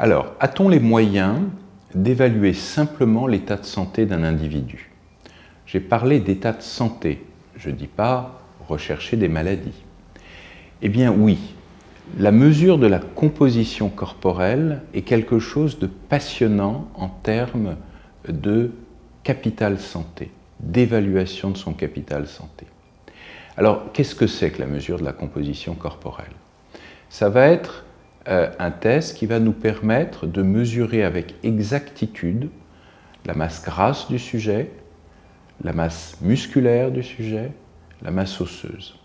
Alors, a-t-on les moyens d'évaluer simplement l'état de santé d'un individu? J'ai parlé d'état de santé, je ne dis pas rechercher des maladies. Eh bien oui, la mesure de la composition corporelle est quelque chose de passionnant en termes de capital santé, d'évaluation de son capital santé. Alors, qu'est-ce que c'est que la mesure de la composition corporelle? Ça va être un test qui va nous permettre de mesurer avec exactitude la masse grasse du sujet, la masse musculaire du sujet, la masse osseuse.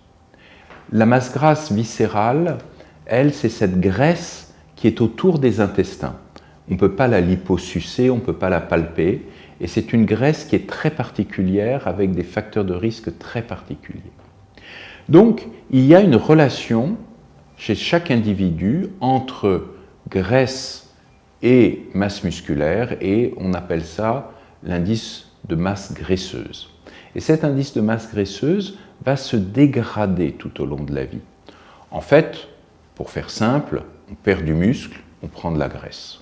La masse grasse viscérale, elle, c'est cette graisse qui est autour des intestins. On ne peut pas la liposucer, on ne peut pas la palper, et c'est une graisse qui est très particulière avec des facteurs de risque très particuliers. Donc, il y a une relation chez chaque individu entre graisse et masse musculaire, et on appelle ça l'indice de masse graisseuse. Et cet indice de masse graisseuse va se dégrader tout au long de la vie. En fait, pour faire simple, on perd du muscle, on prend de la graisse.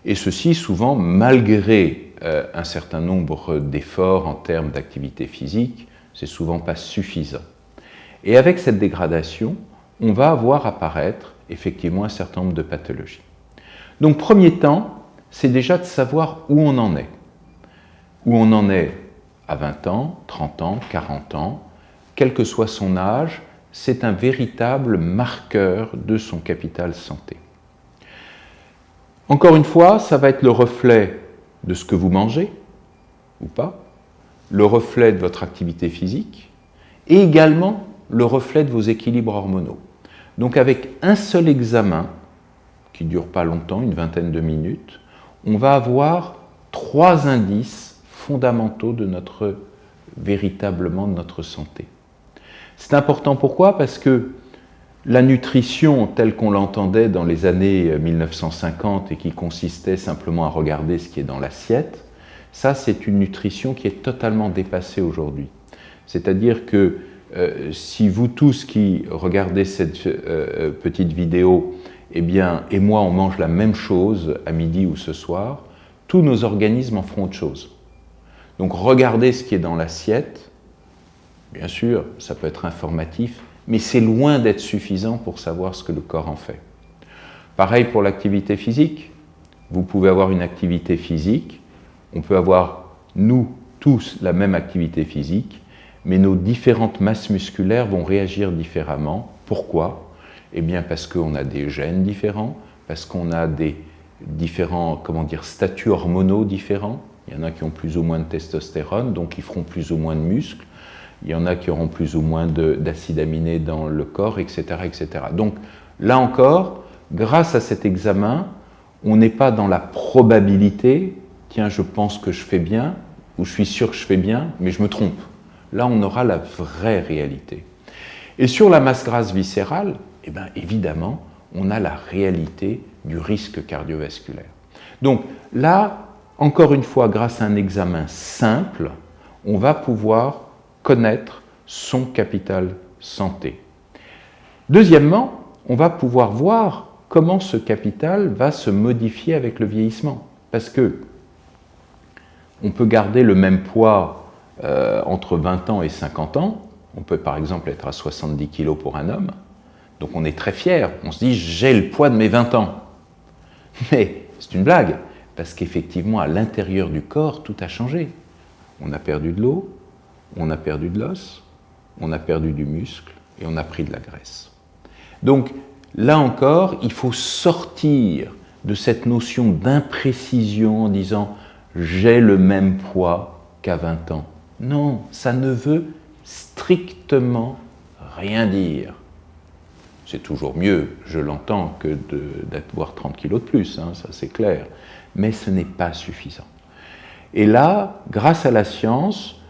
Et ceci souvent malgré un certain nombre d'efforts en termes d'activité physique, c'est souvent pas suffisant. Et avec cette dégradation, on va voir apparaître effectivement un certain nombre de pathologies. Donc, premier temps, c'est déjà de savoir où on en est. Où on en est à 20 ans, 30 ans, 40 ans, quel que soit son âge, c'est un véritable marqueur de son capital santé. Encore une fois, ça va être le reflet de ce que vous mangez, ou pas, le reflet de votre activité physique, et également le reflet de vos équilibres hormonaux. Donc avec un seul examen, qui ne dure pas longtemps, une vingtaine de minutes, on va avoir 3 indices fondamentaux de véritablement de notre santé. C'est important pourquoi? Parce que la nutrition telle qu'on l'entendait dans les années 1950 et qui consistait simplement à regarder ce qui est dans l'assiette, ça c'est une nutrition qui est totalement dépassée aujourd'hui. C'est-à-dire que si vous tous qui regardez cette petite vidéo, eh bien, et moi on mange la même chose à midi ou ce soir, tous nos organismes en feront autre chose. Donc regardez ce qui est dans l'assiette, bien sûr, ça peut être informatif, mais c'est loin d'être suffisant pour savoir ce que le corps en fait. Pareil pour l'activité physique. Vous pouvez avoir une activité physique, on peut avoir, nous, tous, la même activité physique, mais nos différentes masses musculaires vont réagir différemment. Pourquoi? Eh bien parce qu'on a des gènes différents, parce qu'on a des différents, statuts hormonaux différents. Il y en a qui ont plus ou moins de testostérone, donc ils feront plus ou moins de muscles. Il y en a qui auront plus ou moins d'acides aminés dans le corps, etc., etc. Donc là encore, grâce à cet examen, on n'est pas dans la probabilité, tiens, je pense que je fais bien, ou je suis sûr que je fais bien, mais je me trompe. Là, on aura la vraie réalité. Et sur la masse grasse viscérale, eh bien, évidemment, on a la réalité du risque cardiovasculaire. Donc là, encore une fois, grâce à un examen simple, on va pouvoir connaître son capital santé. Deuxièmement, on va pouvoir voir comment ce capital va se modifier avec le vieillissement. Parce que on peut garder le même poids entre 20 ans et 50 ans. On peut par exemple être à 70 kg pour un homme. Donc on est très fier. On se dit, j'ai le poids de mes 20 ans. Mais c'est une blague, parce qu'effectivement, à l'intérieur du corps, tout a changé. On a perdu de l'eau, on a perdu de l'os, on a perdu du muscle et on a pris de la graisse. Donc là encore, il faut sortir de cette notion d'imprécision en disant « j'ai le même poids qu'à 20 ans ». Non, ça ne veut strictement rien dire. C'est toujours mieux, je l'entends, que d'avoir 30 kilos de plus, hein, ça c'est clair, mais ce n'est pas suffisant. Et là, grâce à la science,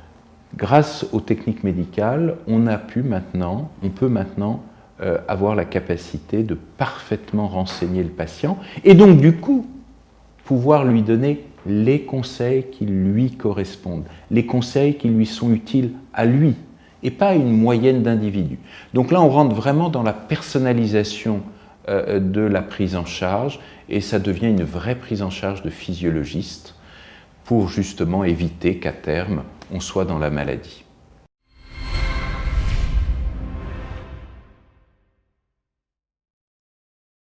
grâce aux techniques médicales, on peut maintenant avoir la capacité de parfaitement renseigner le patient et donc du coup pouvoir lui donner les conseils qui lui correspondent, les conseils qui lui sont utiles à lui et pas à une moyenne d'individus. Donc là, on rentre vraiment dans la personnalisation de la prise en charge et ça devient une vraie prise en charge de physiologiste pour justement éviter qu'à terme on soit dans la maladie.